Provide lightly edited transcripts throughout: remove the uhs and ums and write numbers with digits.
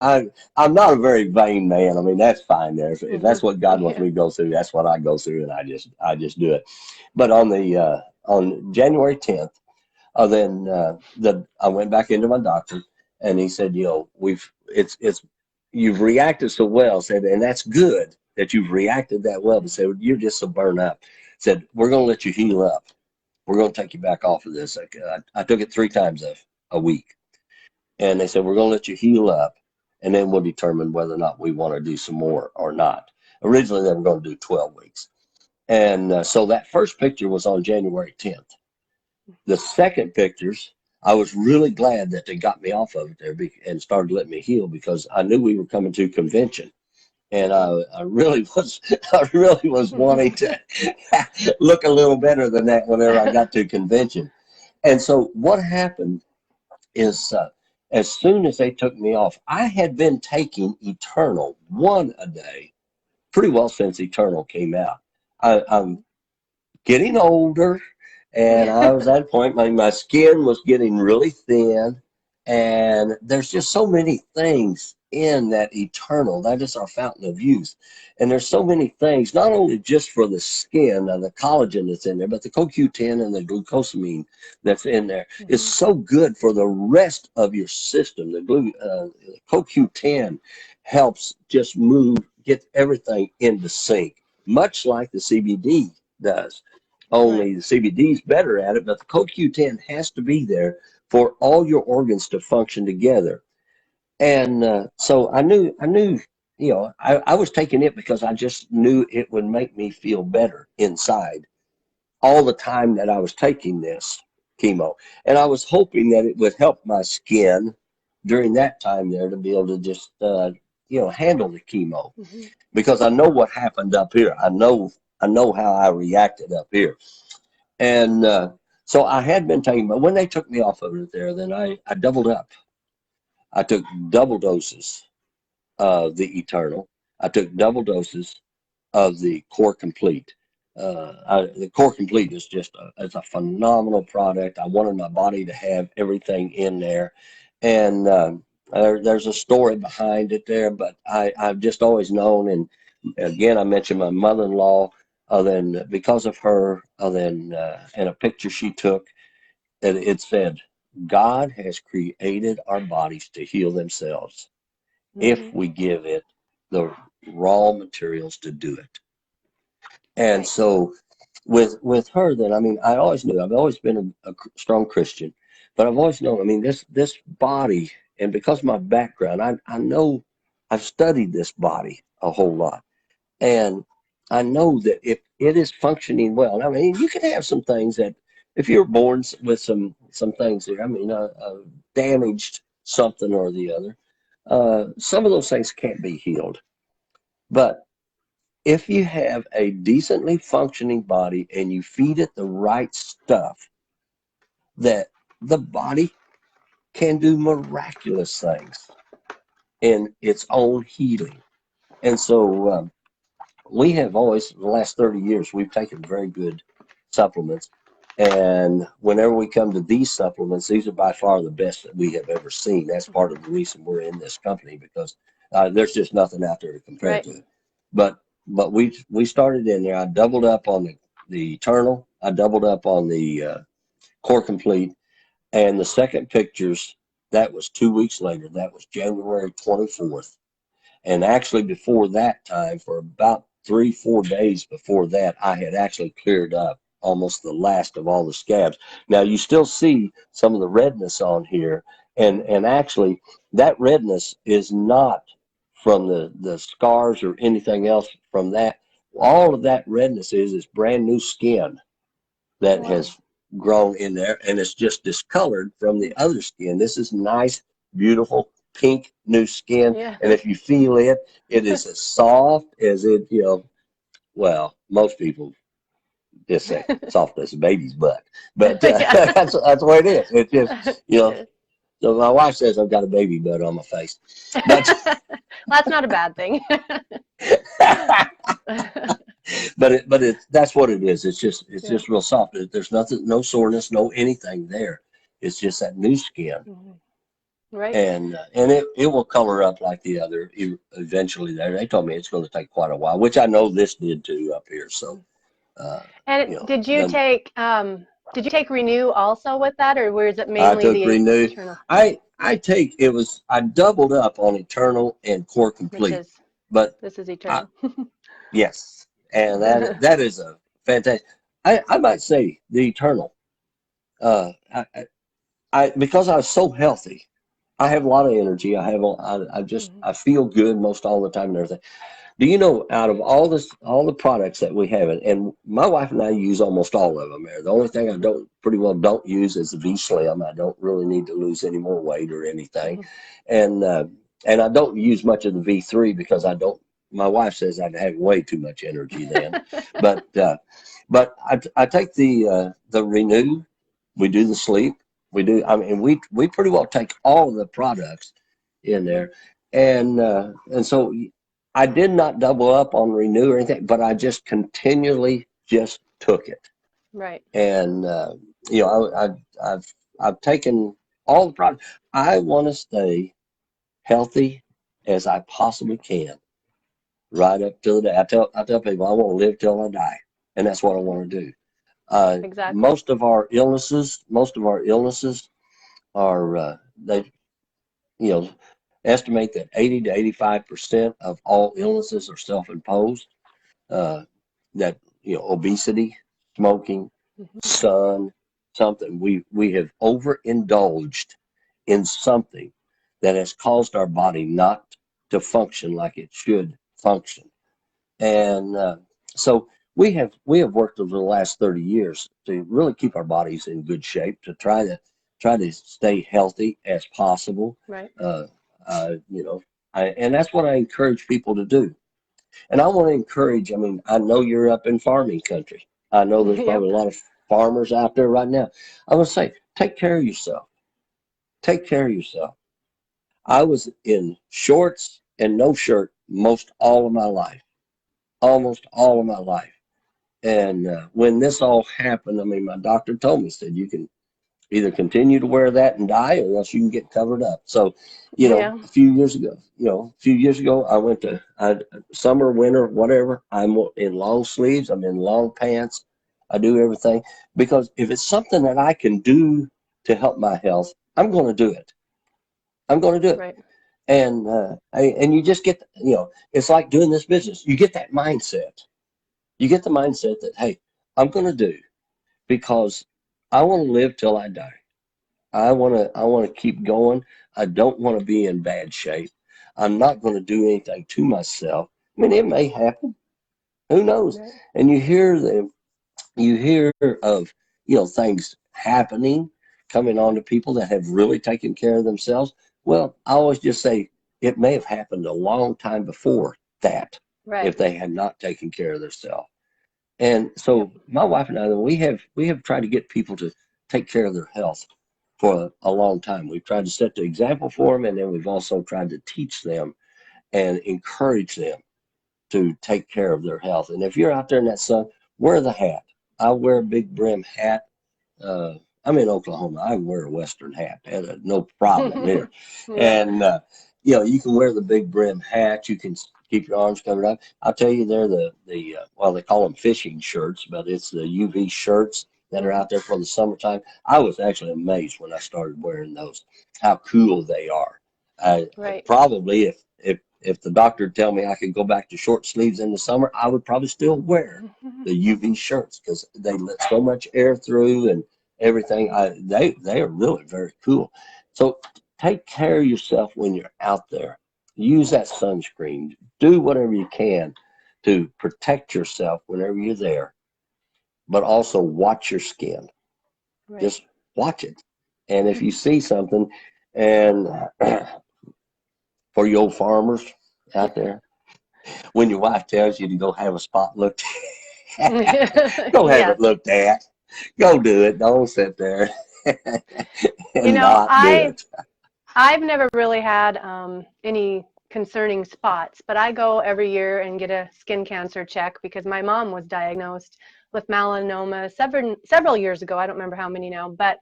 I'm not a very vain man. I mean, that's fine there. If Hmm. that's what God wants Yeah. me to go through, that's what I go through, and I just do it. But on January 10th, then the I went back into my doctor, and he said, you know, it's you've reacted so well, said, and that's good that you've reacted that well. But said you're just so burned up. Said we're going to let you heal up. We're going to take you back off of this. I took it 3 times a week, and they said we're going to let you heal up, and then we'll determine whether or not we want to do some more or not. Originally, they were going to do 12 weeks, and so that first picture was on January 10th. The second pictures, I was really glad that they got me off of it there and started letting me heal because I knew we were coming to convention. And I really was, I really was wanting to look a little better than that whenever I got to convention. And so what happened is, as soon as they took me off, I had been taking Eternal one a day pretty well since Eternal came out. I'm getting older, and I was at a point my skin was getting really thin, and there's just so many things in that Eternal. That is our fountain of youth. And there's so many things, not only just for the skin and the collagen that's in there, but the CoQ10 and the glucosamine that's in there is Hmm. so good for the rest of your system. The CoQ10 helps just get everything into sync, much like the CBD does. Right. Only the CBD is better at it, but the CoQ10 has to be there for all your organs to function together. And so I was taking it because I just knew it would make me feel better inside all the time that I was taking this chemo. And I was hoping that it would help my skin during that time there to be able to just, handle the chemo Hmm. because I know what happened up here. I know how I reacted up here. And so I had been taking, but when they took me off of it there, then I doubled up. I took double doses of the Eternal. I took double doses of the Core Complete. The Core Complete is just it's a phenomenal product. I wanted my body to have everything in there, and there's a story behind it there. But I've just always known, and again, I mentioned my mother-in-law. Then because of her, then and a picture she took, that it said, God has created our bodies to heal themselves if Hmm. we give it the raw materials to do it. And Right. so with her, then I mean, I always knew I've always been a strong Christian, but I've always known. I mean, this body, and because of my background, I know I've studied this body a whole lot, and I know that if it is functioning well, I mean, you can have some things that if you're born with some things there, I mean, damaged something or the other, some of those things can't be healed. But if you have a decently functioning body and you feed it the right stuff, that the body can do miraculous things in its own healing. And so we have always, in the last 30 years, we've taken very good supplements. And whenever we come to these supplements, these are by far the best that we have ever seen. That's part of the reason we're in this company because there's just nothing out there to compare Right. to it. But we started in there. I doubled up on the Eternal. I doubled up on the Core Complete. And the second pictures, that was 2 weeks later. That was January 24th. And actually, before that time, for about 3, 4 days before that, I had actually cleared up almost the last of all the scabs. Now, you still see some of the redness on here, and actually, that redness is not from the scars or anything else from that. All of that redness is brand new skin Oh, that wow. has grown in there, and it's just discolored from the other skin. This is nice, beautiful, pink new skin, Yeah. and if you feel it, it is as soft as it, well, most people just say soft as a baby's butt, but Yeah. that's the way it is. It's just, Yeah. so my wife says I've got a baby butt on my face, but That's not a bad thing. but that's what it is. It's Yeah. just real soft. There's nothing, no soreness, no anything there. It's just that new skin. Mhm. Right. and it will color up like the other eventually. They told me it's going to take quite a while, which I know this did too up here. So, And you know, did you take Renew also with that, or was it I mainly took the Renew. Eternal, I doubled up on Eternal and Core which Complete, is but this is I, Eternal? yes, and that is a fantastic. I might say the Eternal. Uh, I, because I was so healthy, I have a lot of energy. Mhm. I feel good most all the time and everything. Do you know out of all the products that we have, and my wife and I use almost all of them there. The only thing I pretty well don't use is the V Slim. I don't really need to lose any more weight or anything, Mhm. and uh, and I don't use much of the V3 because I don't. My wife says I'd have way too much energy then, but I take the Renew. We do the sleep. We do. I mean, we pretty well take all of the products in there, and so I did not double up on Renew or anything, but I just continually just took it. Right. And you know, I've taken all the products. I want to stay healthy as I possibly can, right up to the day. I tell people I want to live till I die, and that's what I want to do. Exactly. Most of our illnesses are they you know estimate that 80 to 85% of all illnesses are self-imposed. Uh, that obesity, smoking, Mhm. sun, something we have overindulged in something that has caused our body not to function like it should function. And so we have worked over the last 30 years to really keep our bodies in good shape, to try to stay healthy as possible. Right. Uh, you know, and that's what I encourage people to do. And I want to encourage, I mean, I know you're up in farming country. I know there's Yep. probably a lot of farmers out there right now. I want to say, take care of yourself. Take care of yourself. I was in shorts and no shirt most all of my life, almost all of my life. And when this all happened, I mean, my doctor told me, said, you can either continue to wear that and die or else you can get covered up. So, Yeah. a few years ago, summer, winter, whatever, I'm in long sleeves, I'm in long pants, I do everything because if it's something that I can do to help my health, I'm going to do it. I'm going to do it. Right. And you just get, it's like doing this business. You get that mindset. You get the mindset that, hey, I'm going to do because I want to live till I die. I want to keep going. I don't want to be in bad shape. I'm not going to do anything to myself. I mean, it may happen. Who knows? Right. And you hear of, things happening, coming on to people that have really taken care of themselves. Well, I always just say it may have happened a long time before that Right. if they had not taken care of themselves. And Yep. so my wife and I, we have tried to get people to take care of their health for a long time. We've tried to set the example for them, and then we've also tried to teach them and encourage them to take care of their health. And if you're out there in that sun, wear the hat. I wear a big brim hat. Uh, I'm in Oklahoma. I can wear a Western hat. No problem here. Yep. And you can wear the big brim hat. You can keep your arms covered up. I'll tell you, they're well, they call them fishing shirts, but it's the UV shirts that are Mhm. out there for the summertime. I was actually amazed when I started wearing those, how cool they are. Right. Probably if the doctor would tell me I could go back to short sleeves in the summer, I would probably still wear the UV shirts because they let so much air through and everything. They are really very cool. So take care of yourself when you're out there. Use that sunscreen. Do whatever you can to protect yourself whenever you're there, but also watch your skin. Right. Just watch it. And if you see something, and for you old farmers out there, when your wife tells you to go have a spot looked go have Yes. it looked at. Go do it. Don't sit there You and know, not do it. I've never really had any concerning spots, but I go every year and get a skin cancer check because my mom was diagnosed with melanoma several years ago. I don't remember how many now, but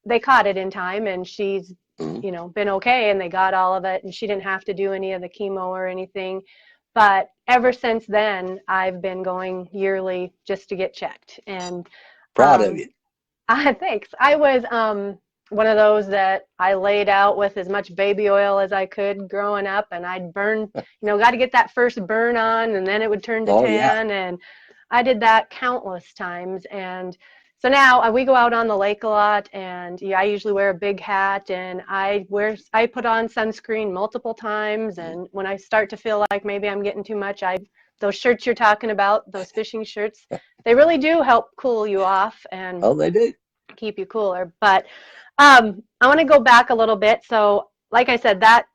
they caught it in time, and she's Mhm. you know, been okay, and they got all of it, and she didn't have to do any of the chemo or anything. But ever since then, I've been going yearly just to get checked. And Proud of um, you. thanks. I was one of those that I laid out with as much baby oil as I could growing up, and I'd burn, you know, got to get that first burn on, and then it would turn to Oh yeah. tan, and I did that countless times. And so now we go out on the lake a lot, and yeah, I usually wear a big hat, and I put on sunscreen multiple times, and when I start to feel like maybe I'm getting too much, those shirts you're talking about, those fishing shirts, they really do help cool you off and Oh, they do. keep you cooler. But I want to go back a little bit. So like I said, that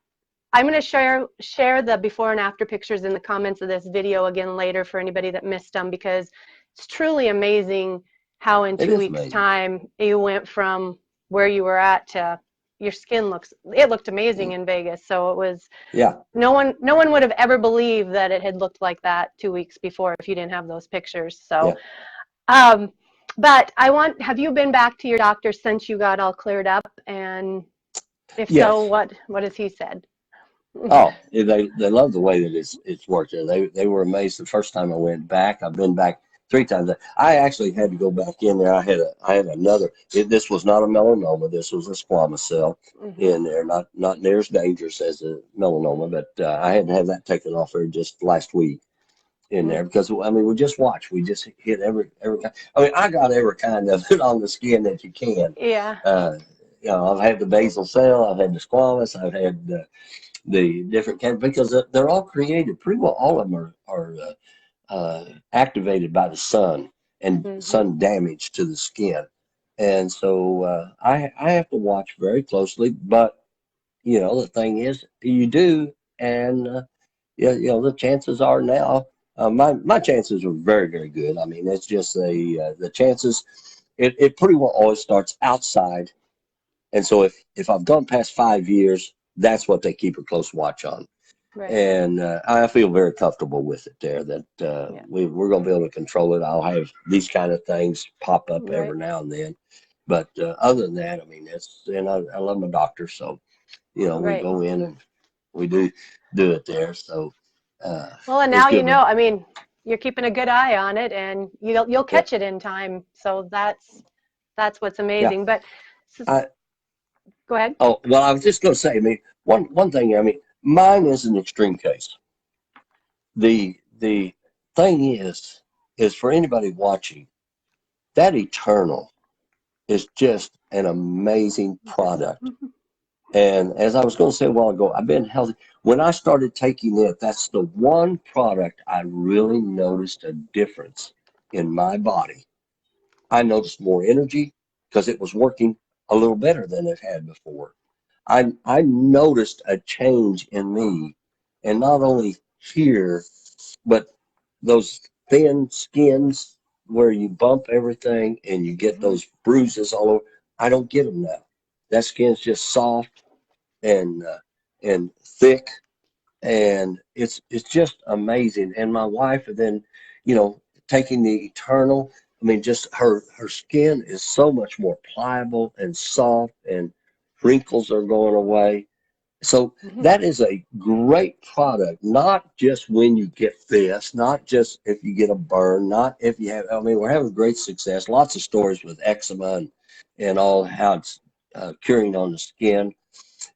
I'm going to share the before and after pictures in the comments of this video again later for anybody that missed them, because it's truly amazing how in It 2 is weeks amazing. time you went from where you were at to your skin looked amazing in Vegas. So it was, Yeah. no one would have ever believed that it had looked like that 2 weeks before if you didn't have those pictures. So Yeah. um, but have you been back to your doctor since you got all cleared up? And if so, Yes. what has he said? Oh, yeah, they love the way that it's working. They were amazed the first time I went back. I've been back 3 times. I actually had to go back in there. I had another. This was not a melanoma. This was a squamous cell Mm-hmm. in there. Not near as dangerous as a melanoma, but I had to have that taken off there just last week in there because I mean we just watch. We just hit every kind. I mean I got every kind of it on the skin that you can. Yeah. You know I've had the basal cell. I've had the squamous. I've had the different kinds because they're all created. Pretty well, all of them are activated by the sun and Mm-hmm. sun damage to the skin, and so I have to watch very closely. But you know, the thing is, you do, and yeah, you know, the chances are now. My chances are very good. I mean, it's just the chances. It pretty well always starts outside, and so if I've gone past 5 years, that's what they keep a close watch on. Right. And I feel very comfortable with it there that Yeah. we're going to be able to control it. I'll have these kind of things pop up Right. every now and then. But other than that, I mean, I love my doctor. So, you know, we Right. go in and we do it there. So Well, and it's now you good. know. I mean, you're keeping a good eye on it, and you'll Yeah. catch it in time. So that's what's Yeah. amazing. But I, go ahead. oh, well, I was just going to say, I mean, one thing, I mean, mine is an extreme case. The thing is for anybody watching, that Eternal is just an amazing product. And as I was going to say a while ago, I've been healthy. When I started taking it, that's the one product I really noticed a difference in my body. I noticed more energy because it was working a little better than it had before. I noticed a change in me, and not only here, but those thin skins where you bump everything and you get Mm-hmm. those bruises all over. I don't get them now. That skin's just soft and thick, and it's just amazing. And my wife, and then you know, taking the Eternal. I mean, just her skin is so much more pliable and soft, and wrinkles are going away. So Mm-hmm. that is a great product, not just when you get this, not just if you get a burn, not if you have, I mean, we're having great success. Lots of stories with eczema and all how it's curing on the skin.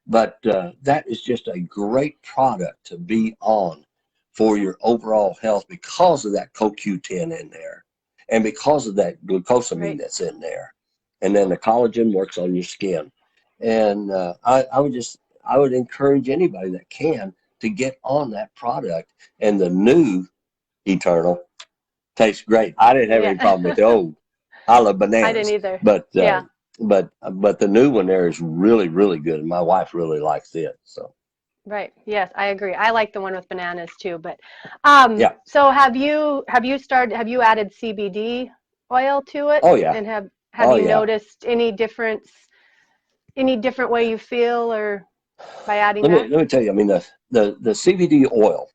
But that is just a great product to be on for your overall health because of that CoQ10 in there and because of that glucosamine Right. that's in there. And then the collagen works on your skin. And I would encourage anybody that can to get on that product. And the new Eternal tastes great. I didn't have any Yeah. problem with the old. I love I didn't bananas, either. but Yeah. but the new one there is really good, and my wife really likes it. So Right. Yes, I agree. I like the one with bananas too. But yeah, so have you added CBD oil to it? oh yeah, And have oh you yeah. noticed any different way you feel or by adding that? Let me tell you. I mean the CBD oil.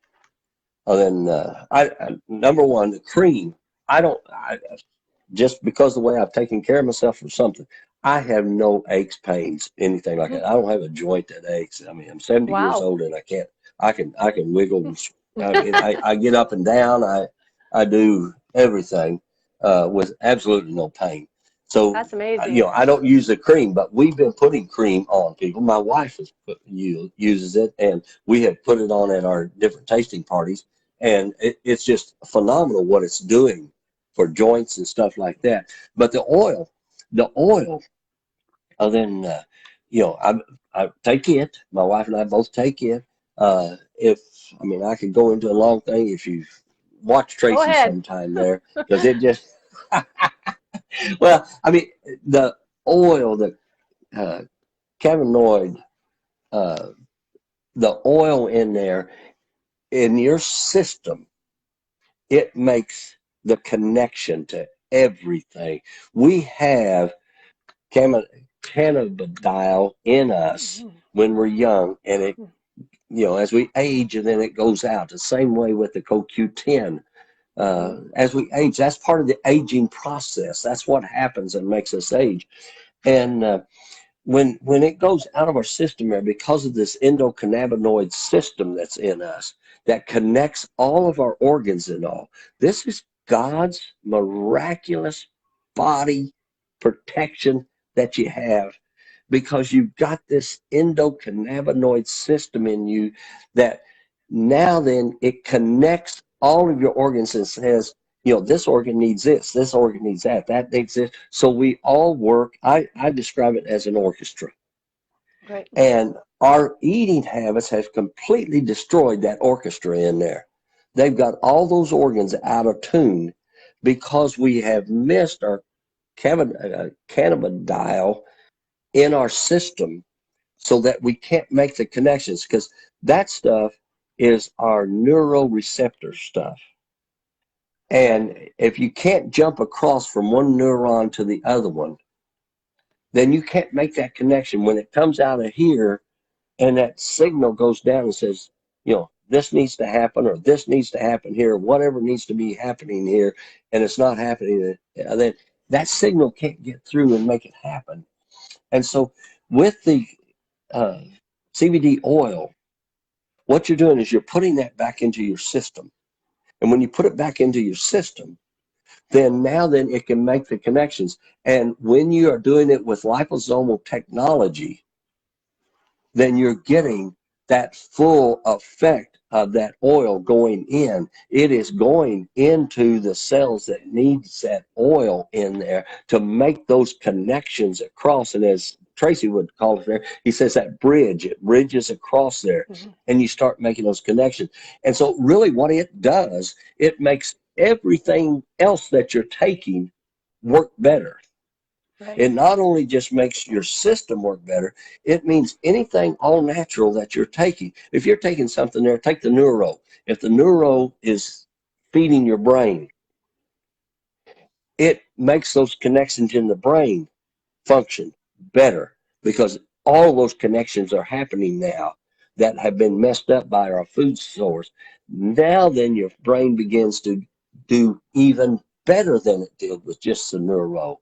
And then I number one the cream. I don't. I just because the way I've taken care of myself or something. I have no aches, pains, anything like that. I don't have a joint that aches. I mean, I'm 70 years Wow. old and I can wiggle. I mean, I get up and down. I do everything with absolutely no pain. So, That's amazing. I don't use the cream, but we've been putting cream on people. My wife uses it, and we have put it on at our different tasting parties, and it's just phenomenal what it's doing for joints and stuff like that. But the oil, then I take it. My wife and I both take it. If I mean, I could go into a long thing if you watch Go Tracy ahead. sometime there, because it just well, I mean, the oil, the uh, cannabinoid, uh, the oil in there in your system, it makes the connection to everything. We have cannabidiol in us when we're young, and it, as we age, and then it goes out. The same way with the CoQ10. As we age, that's part of the aging process. That's what happens and makes us age. And when it goes out of our system there, because of this endocannabinoid system that's in us that connects all of our organs and all, this is God's miraculous body protection that you have, because you've got this endocannabinoid system in you that now then it connects all of your organs and says, this organ needs this organ needs that needs this. So we all work. I describe it as an orchestra. Right. And our eating habits have completely destroyed that orchestra in there. They've got all those organs out of tune because we have missed our cannabidiol in our system, so that we can't make the connections, because that stuff is our neuroreceptor stuff. And if you can't jump across from one neuron to the other one, then you can't make that connection. When it comes out of here and that signal goes down and says, this needs to happen, or this needs to happen here, whatever needs to be happening here, and it's not happening, then that signal can't get through and make it happen. And so with the CBD oil, what you're doing is you're putting that back into your system. And when you put it back into your system, then it can make the connections. And when you are doing it with liposomal technology, then you're getting that full effect of that oil going in. It is going into the cells that needs that oil in there to make those connections across. And as Tracy would call it there, he says that bridge, it bridges across there, and you start making those connections. And so really what it does, it makes everything else that you're taking work better. Right. It not only just makes your system work better, it means anything all natural that you're taking. If you're taking something there, take the neuro. If the neuro is feeding your brain, it makes those connections in the brain function better, because all those connections are happening now that have been messed up by our food source. Now then your brain begins to do even better than it did with just the neuro.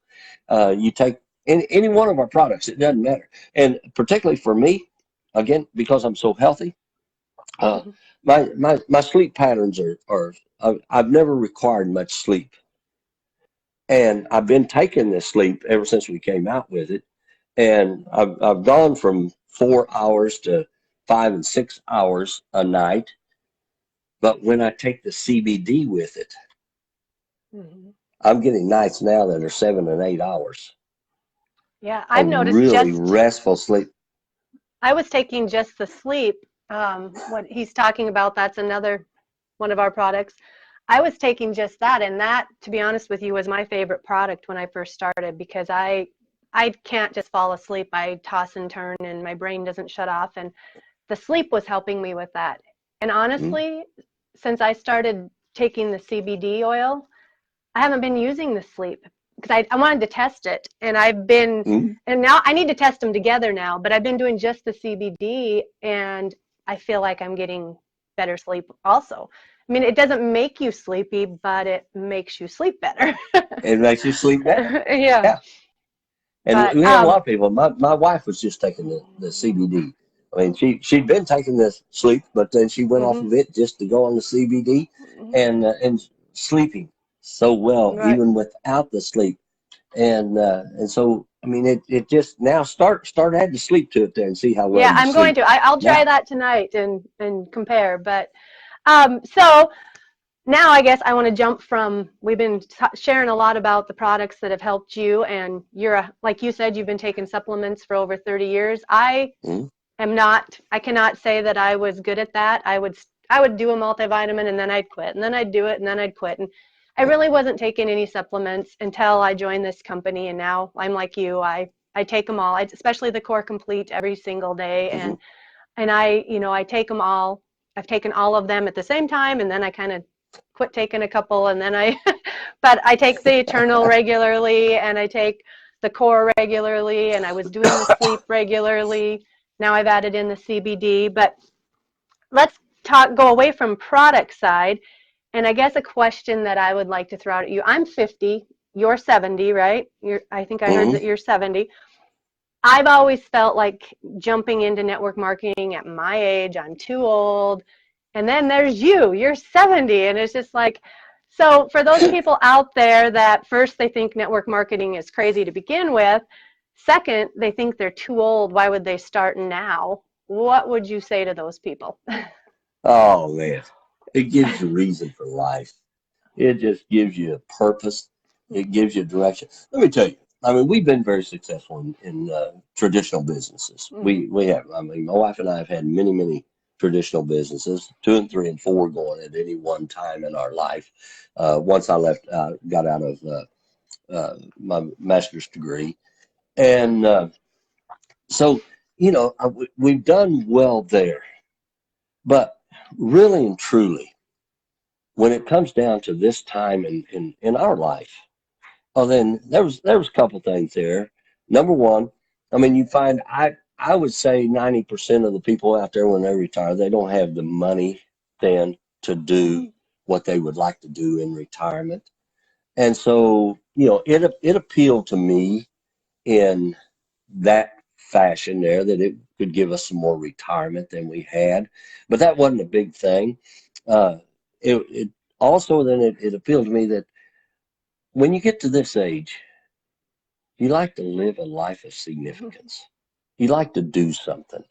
You take any one of our products, it doesn't matter. And particularly for me, again, because I'm so healthy, my sleep patterns are I've never required much sleep. And I've been taking this sleep ever since we came out with it. And I've gone from 4 hours to 5 and 6 hours a night. But when I take the CBD with it, I'm getting nights now that are 7 and 8 hours. Yeah, I've noticed really restful sleep. I was taking just the sleep. What he's talking about, that's another one of our products. I was taking just that, and that, to be honest with you, was my favorite product when I first started, because I can't just fall asleep. I toss and turn, and my brain doesn't shut off, and the sleep was helping me with that. And honestly, since I started taking the CBD oil, I haven't been using the sleep, because I wanted to test it, and I've been, and now I need to test them together now, but I've been doing just the CBD, and I feel like I'm getting better sleep also. I mean, it doesn't make you sleepy, but it makes you sleep better. It makes you sleep better. Yeah. And But we have a lot of people. My wife was just taking the CBD. I mean, she'd been taking the sleep, but then she went off hmm of it just to go on the CBD, and sleeping so well right. even without the sleep. And so I mean, it just now start adding sleep to it there and see how well Yeah, you I'm going sleep to. I'll try now. that tonight and compare. But so now I guess I want to jump from, we've been sharing a lot about the products that have helped you, and like you said, you've been taking supplements for over 30 years. Mm-hmm. I cannot say that I was good at that. I would do a multivitamin and then I'd quit, and then I'd do it and then I'd quit. And I really wasn't taking any supplements until I joined this company, and now I'm like you. I take them all, especially the Core Complete, every single day, and I take them all. I've taken all of them at the same time, and then I kind of quit taking a couple, and then but I take the Eternal regularly, and I take the Core regularly, and I was doing the sleep regularly. Now I've added in the CBD. But let's go away from product side, and I guess a question that I would like to throw out at you. I'm 50, you're 70, right? I think I heard Mm-hmm. that you're 70. I've always felt like jumping into network marketing at my age, I'm too old. And then there's you're 70, and it's just like, so for those people out there that first they think network marketing is crazy to begin with, second, they think they're too old, why would they start now? What would you say to those people? Oh man, it gives you reason for life. It just gives you a purpose. It gives you direction. Let me tell you. I mean, we've been very successful in traditional businesses. Mm-hmm. We have. I mean, my wife and I have had many traditional businesses, 2 and 3 and 4 going at any one time in our life. Once I left, got out of my master's degree, and so we've done well there. But really and truly, when it comes down to this time in our life, oh, then there was a couple things there. Number one, I mean, you find I would say 90% of the people out there when they retire, they don't have the money then to do what they would like to do in retirement. And so, it appealed to me in that fashion there that it could give us some more retirement than we had. But that wasn't a big thing. It also then it appealed to me that when you get to this age, you like to live a life of significance. You like to do something.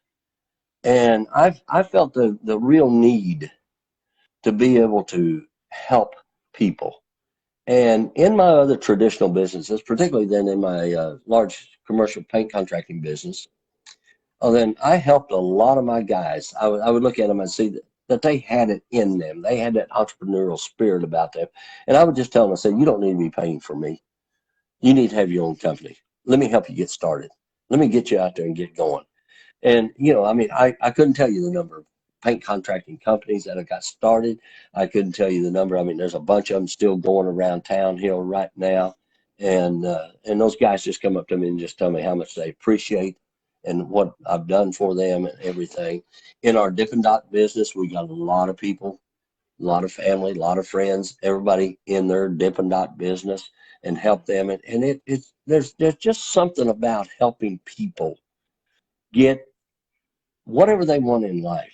And I felt the real need to be able to help people. And in my other traditional businesses, particularly then in my large commercial paint contracting business, then I helped a lot of my guys. I would look at them and see that they had it in them. They had that entrepreneurial spirit about them. And I would just tell them, I said, you don't need to be painting for me. You need to have your own company. Let me help you get started. Let me get you out there and get going. And, I mean, I couldn't tell you the number of paint contracting companies that have got started. I couldn't tell you the number. I mean, there's a bunch of them still going around town here right now. And those guys just come up to me and just tell me how much they appreciate and what I've done for them and everything. In our Dippin' Dot business, we got a lot of people, a lot of family, a lot of friends, everybody in their Dippin' Dot business, and help them. And there's just something about helping people get whatever they want in life.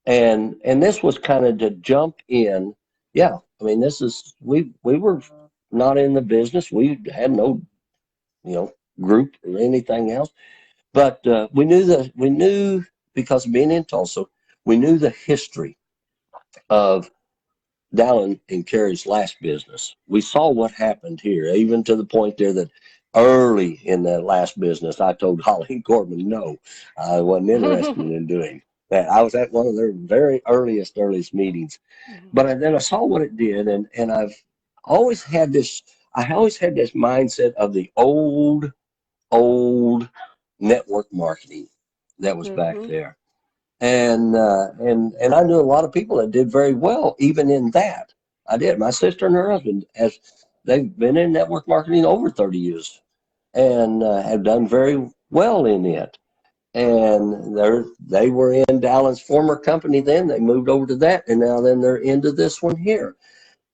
And this was kind of to jump in. Yeah, I mean, this is we were not in the business. We had no, group or anything else. But we knew because of being in Tulsa, we knew the history of Dallin and Carrie's last business. We saw what happened here, even to the point there that early in that last business, I told Holly and Corbin, no, I wasn't interested in doing that. I was at one of their very earliest meetings. But then I saw what it did, and always had this, I always had this mindset of the old network marketing that was back there. And I knew a lot of people that did very well even in that. I did. My sister and her husband, as they've been in network marketing over 30 years and have done very well in it. And they were in Dallin's former company then. They moved over to that, and now then they're into this one here.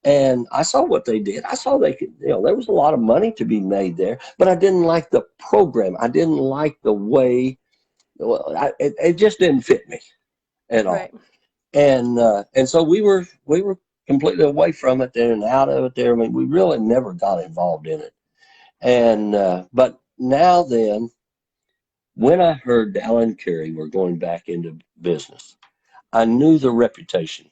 And I saw what they did. I saw they could, you know, there was a lot of money to be made there, but I didn't like the program. I didn't like the way, well, it just didn't fit me at all. Right. And so we were completely away from it there and out of it there. I mean, we really never got involved in it. And but now then, when I heard Alan Carey were going back into business, I knew the reputation